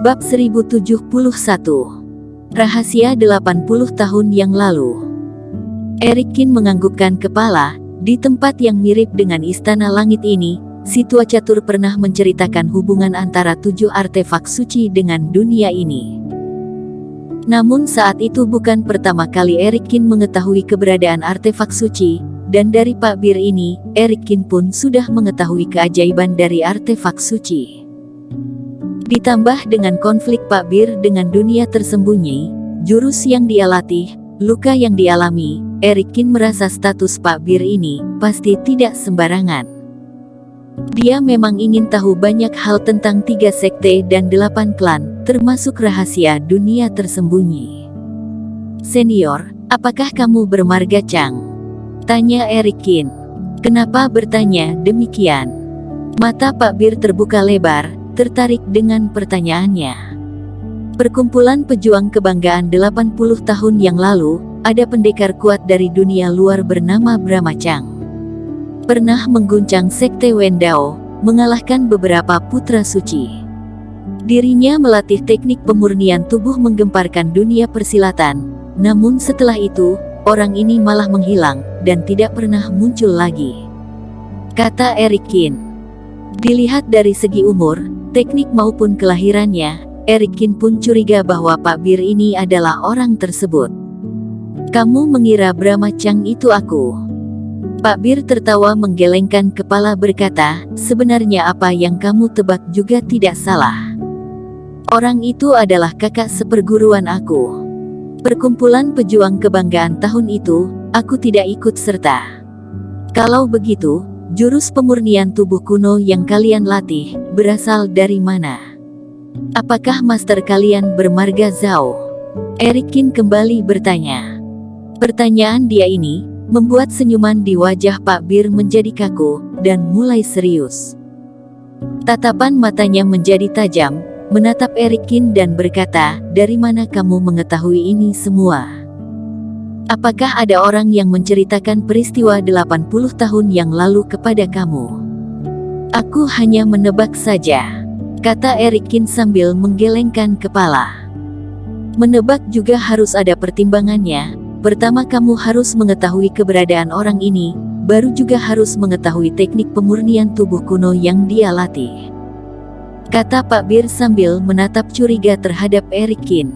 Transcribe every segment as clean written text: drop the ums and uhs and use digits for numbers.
Bab 1071. Rahasia 80 tahun yang lalu. Erikin menganggukkan kepala. Di tempat yang mirip dengan Istana Langit ini, si tua catur pernah menceritakan hubungan antara 7 artefak suci dengan dunia ini. Namun saat itu bukan pertama kali Erikin mengetahui keberadaan artefak suci, dan dari Pak Bir ini, Erikin pun sudah mengetahui keajaiban dari artefak suci. Ditambah dengan konflik Pak Bir dengan dunia tersembunyi, jurus yang dia latih, luka yang dialami, Erikin merasa status Pak Bir ini pasti tidak sembarangan. Dia memang ingin tahu banyak hal tentang 3 sekte dan 8 klan, termasuk rahasia dunia tersembunyi. "Senior, apakah kamu bermarga Chang?" tanya Erikin. "Kenapa bertanya demikian?" Mata Pak Bir terbuka lebar, tertarik dengan pertanyaannya. Perkumpulan pejuang kebanggaan 80 tahun yang lalu, ada pendekar kuat dari dunia luar bernama Brahma Chang. Pernah mengguncang sekte Wendao, mengalahkan beberapa putra suci. Dirinya melatih teknik pemurnian tubuh menggemparkan dunia persilatan, namun setelah itu, orang ini malah menghilang, dan tidak pernah muncul lagi, kata Erikin. Dilihat dari segi umur, teknik maupun kelahirannya, Erikin pun curiga bahwa Pak Bir ini adalah orang tersebut. "Kamu mengira Brahma Chang itu aku?" Pak Bir tertawa menggelengkan kepala berkata, "Sebenarnya apa yang kamu tebak juga tidak salah. Orang itu adalah kakak seperguruan aku. Perkumpulan pejuang kebanggaan tahun itu, aku tidak ikut serta. Kalau begitu, jurus pemurnian tubuh kuno yang kalian latih, berasal dari mana? Apakah master kalian bermarga Zhao?" Erikin kembali bertanya. Pertanyaan dia ini membuat senyuman di wajah Pak Bir menjadi kaku, dan mulai serius. Tatapan matanya menjadi tajam, menatap Erikin dan berkata, "Dari mana kamu mengetahui ini semua? Apakah ada orang yang menceritakan peristiwa 80 tahun yang lalu kepada kamu?" "Aku hanya menebak saja," kata Erikin sambil menggelengkan kepala. "Menebak juga harus ada pertimbangannya. Pertama kamu harus mengetahui keberadaan orang ini, baru juga harus mengetahui teknik pemurnian tubuh kuno yang dia latih," kata Pak Bir sambil menatap curiga terhadap Erikin.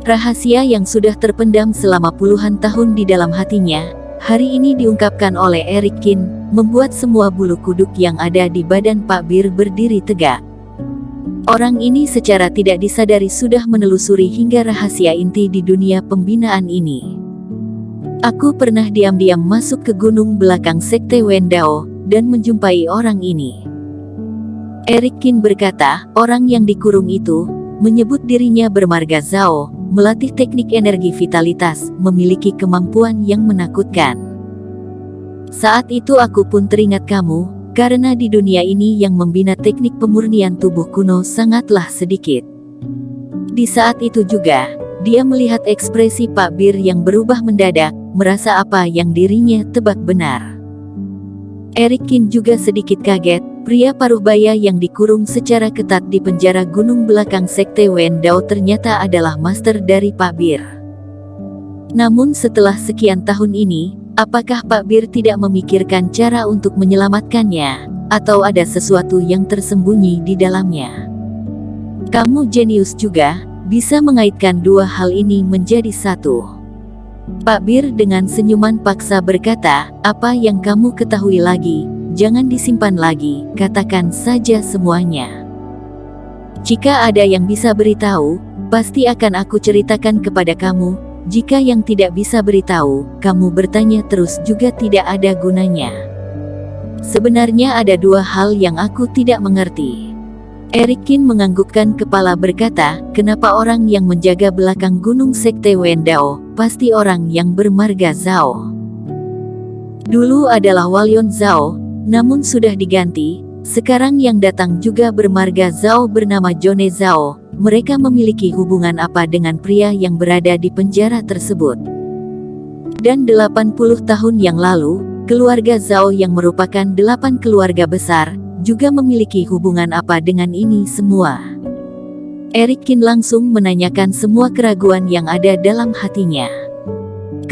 Rahasia yang sudah terpendam selama puluhan tahun di dalam hatinya, hari ini diungkapkan oleh Erikin, membuat semua bulu kuduk yang ada di badan Pak Bir berdiri tegak. Orang ini secara tidak disadari sudah menelusuri hingga rahasia inti di dunia pembinaan ini. "Aku pernah diam-diam masuk ke gunung belakang sekte Wendao, dan menjumpai orang ini," Erikin berkata. Orang yang dikurung itu, menyebut dirinya bermarga Zhao, melatih teknik energi vitalitas, memiliki kemampuan yang menakutkan. "Saat itu aku pun teringat kamu, karena di dunia ini yang membina teknik pemurnian tubuh kuno sangatlah sedikit." Di saat itu juga, dia melihat ekspresi Pak Bir yang berubah mendadak, merasa apa yang dirinya tebak benar. Erikin juga sedikit kaget, pria paruhbaya yang dikurung secara ketat di penjara gunung belakang sekte Wendao ternyata adalah master dari Pak Bir. Namun setelah sekian tahun ini, apakah Pak Bir tidak memikirkan cara untuk menyelamatkannya, atau ada sesuatu yang tersembunyi di dalamnya? "Kamu jenius juga, bisa mengaitkan dua hal ini menjadi satu," Pak Bir dengan senyuman paksa berkata. "Apa yang kamu ketahui lagi, jangan disimpan lagi, katakan saja semuanya. Jika ada yang bisa beritahu, pasti akan aku ceritakan kepada kamu. Jika yang tidak bisa beritahu, kamu bertanya terus juga tidak ada gunanya. Sebenarnya ada 2 hal yang aku tidak mengerti." Erikin menganggukkan kepala berkata, "Kenapa orang yang menjaga belakang gunung sekte Wendao, pasti orang yang bermarga Zhao? Dulu adalah Walyon Zhao, namun sudah diganti. Sekarang yang datang juga bermarga Zhao bernama Jone Zhao. Mereka memiliki hubungan apa dengan pria yang berada di penjara tersebut? Dan 80 tahun yang lalu, keluarga Zhao yang merupakan 8 keluarga besar, juga memiliki hubungan apa dengan ini semua?" Eric Qin langsung menanyakan semua keraguan yang ada dalam hatinya.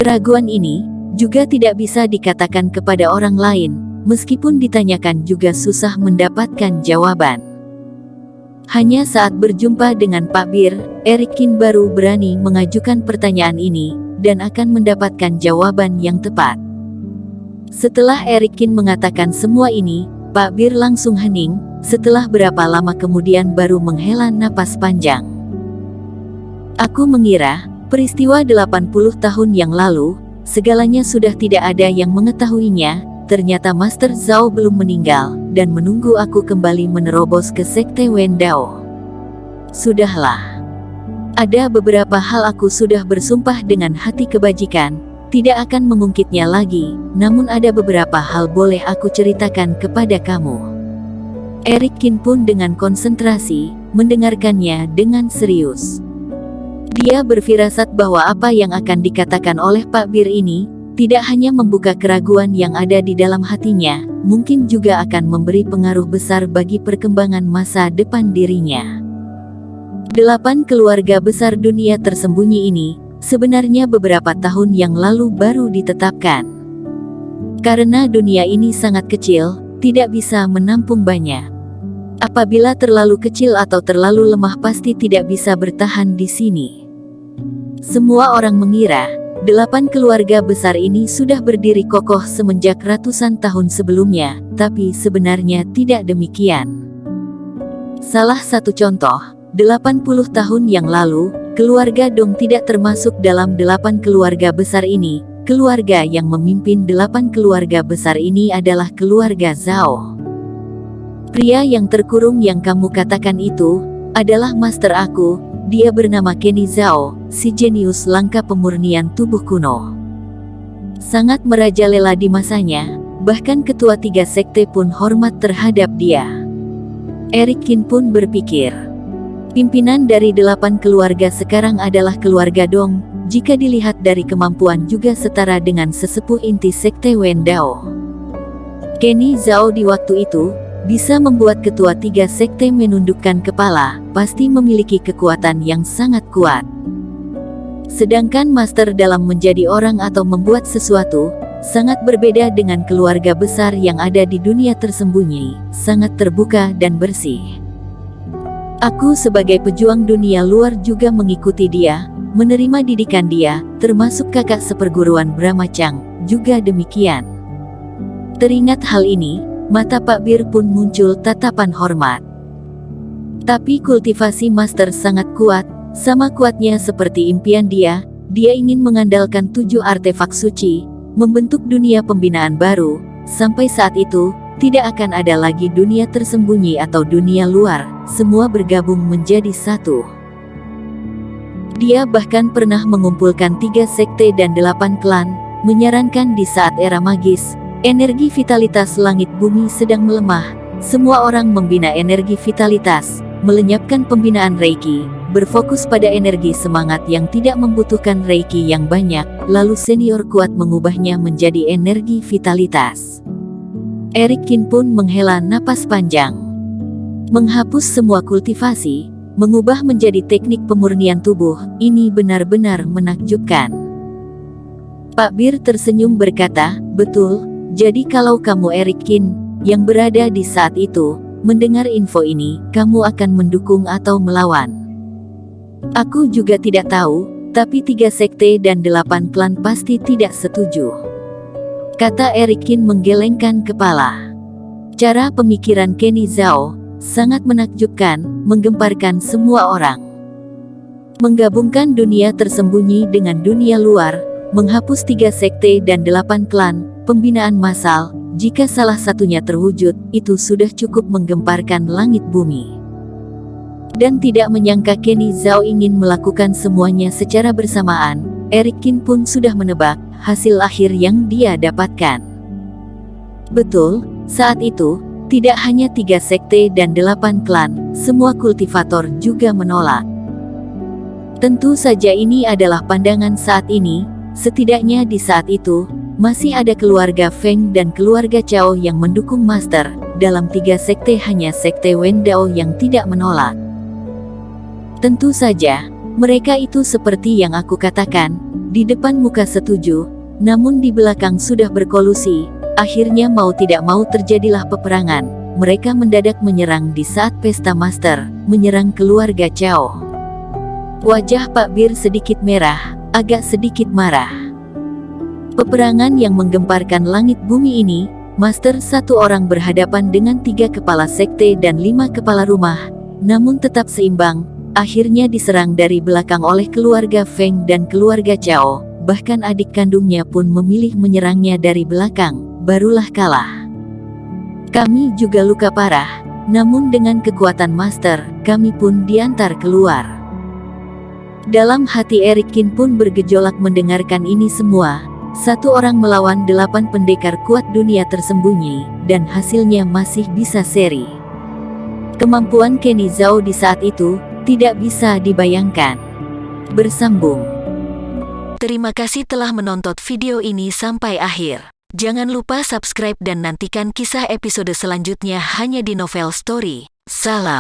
Keraguan ini juga tidak bisa dikatakan kepada orang lain, meskipun ditanyakan juga susah mendapatkan jawaban. Hanya saat berjumpa dengan Pak Bir, Eric Qin baru berani mengajukan pertanyaan ini, dan akan mendapatkan jawaban yang tepat. Setelah Eric Qin mengatakan semua ini, Pak Bir langsung hening, setelah berapa lama kemudian baru menghela napas panjang. Aku mengira, peristiwa 80 tahun yang lalu, segalanya sudah tidak ada yang mengetahuinya. Ternyata Master Zhao belum meninggal, dan menunggu aku kembali menerobos ke Sekte Wen Dao. Sudahlah. Ada beberapa hal aku sudah bersumpah dengan hati kebajikan, tidak akan mengungkitnya lagi, namun ada beberapa hal boleh aku ceritakan kepada kamu. Eric Qin pun dengan konsentrasi, mendengarkannya dengan serius. Dia berfirasat bahwa apa yang akan dikatakan oleh Pak Bir ini, tidak hanya membuka keraguan yang ada di dalam hatinya, mungkin juga akan memberi pengaruh besar bagi perkembangan masa depan dirinya. 8 keluarga besar dunia tersembunyi ini, sebenarnya beberapa tahun yang lalu baru ditetapkan. Karena dunia ini sangat kecil, tidak bisa menampung banyak. Apabila terlalu kecil atau terlalu lemah pasti tidak bisa bertahan di sini. Semua orang mengira, 8 keluarga besar ini sudah berdiri kokoh semenjak ratusan tahun sebelumnya, tapi sebenarnya tidak demikian. Salah satu contoh, 80 tahun yang lalu, keluarga Dong tidak termasuk dalam 8 keluarga besar ini. Keluarga yang memimpin 8 keluarga besar ini adalah keluarga Zhao. Pria yang terkurung yang kamu katakan itu, adalah master aku. Dia bernama Kenny Zhao, si jenius langka pemurnian tubuh kuno. Sangat merajalela di masanya, bahkan ketua 3 sekte pun hormat terhadap dia. Eric Qin pun berpikir, pimpinan dari 8 keluarga sekarang adalah keluarga Dong, jika dilihat dari kemampuan juga setara dengan sesepuh inti sekte Wen Dao. Kenny Zhao di waktu itu, bisa membuat ketua 3 sekte menundukkan kepala, pasti memiliki kekuatan yang sangat kuat. Sedangkan master dalam menjadi orang atau membuat sesuatu, sangat berbeda dengan keluarga besar yang ada di dunia tersembunyi, sangat terbuka dan bersih. Aku sebagai pejuang dunia luar juga mengikuti dia, menerima didikan dia, termasuk kakak seperguruan Brahma Chang, juga demikian. Teringat hal ini, mata Pak Bir pun muncul tatapan hormat. Tapi kultivasi master sangat kuat, sama kuatnya seperti impian dia ingin mengandalkan 7 artefak suci, membentuk dunia pembinaan baru, sampai saat itu, tidak akan ada lagi dunia tersembunyi atau dunia luar, semua bergabung menjadi satu. Dia bahkan pernah mengumpulkan 3 sekte dan 8 klan, menyarankan di saat era magis, energi vitalitas langit bumi sedang melemah, semua orang membina energi vitalitas, melenyapkan pembinaan Reiki, berfokus pada energi semangat yang tidak membutuhkan Reiki yang banyak, lalu senior kuat mengubahnya menjadi energi vitalitas. Eric Qin pun menghela napas panjang. Menghapus semua kultivasi, mengubah menjadi teknik pemurnian tubuh, ini benar-benar menakjubkan. Pak Bir tersenyum berkata, betul. Jadi kalau kamu Eric Qin, yang berada di saat itu, mendengar info ini, kamu akan mendukung atau melawan? Aku juga tidak tahu, tapi 3 sekte dan 8 klan pasti tidak setuju. Kata Eric Qin menggelengkan kepala. Cara pemikiran Kenny Zhao, sangat menakjubkan, menggemparkan semua orang. Menggabungkan dunia tersembunyi dengan dunia luar, menghapus 3 sekte dan 8 klan, pembinaan massal, jika salah satunya terwujud, itu sudah cukup menggemparkan langit bumi. Dan tidak menyangka Kenny Zhao ingin melakukan semuanya secara bersamaan, Eric Qin pun sudah menebak hasil akhir yang dia dapatkan. Betul, saat itu, tidak hanya 3 sekte dan 8 klan, semua kultivator juga menolak. Tentu saja ini adalah pandangan saat ini, setidaknya di saat itu, masih ada keluarga Feng dan keluarga Chao yang mendukung master, dalam 3 sekte hanya sekte Wen Dao yang tidak menolak. Tentu saja, mereka itu seperti yang aku katakan, di depan muka setuju, namun di belakang sudah berkolusi. Akhirnya mau tidak mau terjadilah peperangan. Mereka mendadak menyerang di saat pesta master, menyerang keluarga Chao. Wajah Pak Bir sedikit merah, agak sedikit marah. Peperangan yang menggemparkan langit bumi ini, Master satu orang berhadapan dengan 3 kepala sekte dan 5 kepala rumah, namun tetap seimbang, akhirnya diserang dari belakang oleh keluarga Feng dan keluarga Chao, bahkan adik kandungnya pun memilih menyerangnya dari belakang, barulah kalah. Kami juga luka parah, namun dengan kekuatan Master, kami pun diantar keluar. Dalam hati Erikin pun bergejolak mendengarkan ini semua. 1 orang melawan 8 pendekar kuat dunia tersembunyi, dan hasilnya masih bisa seri. Kemampuan Kenny Zhao di saat itu, tidak bisa dibayangkan. Bersambung. Terima kasih telah menonton video ini sampai akhir. Jangan lupa subscribe dan nantikan kisah episode selanjutnya hanya di Novel Story. Salam.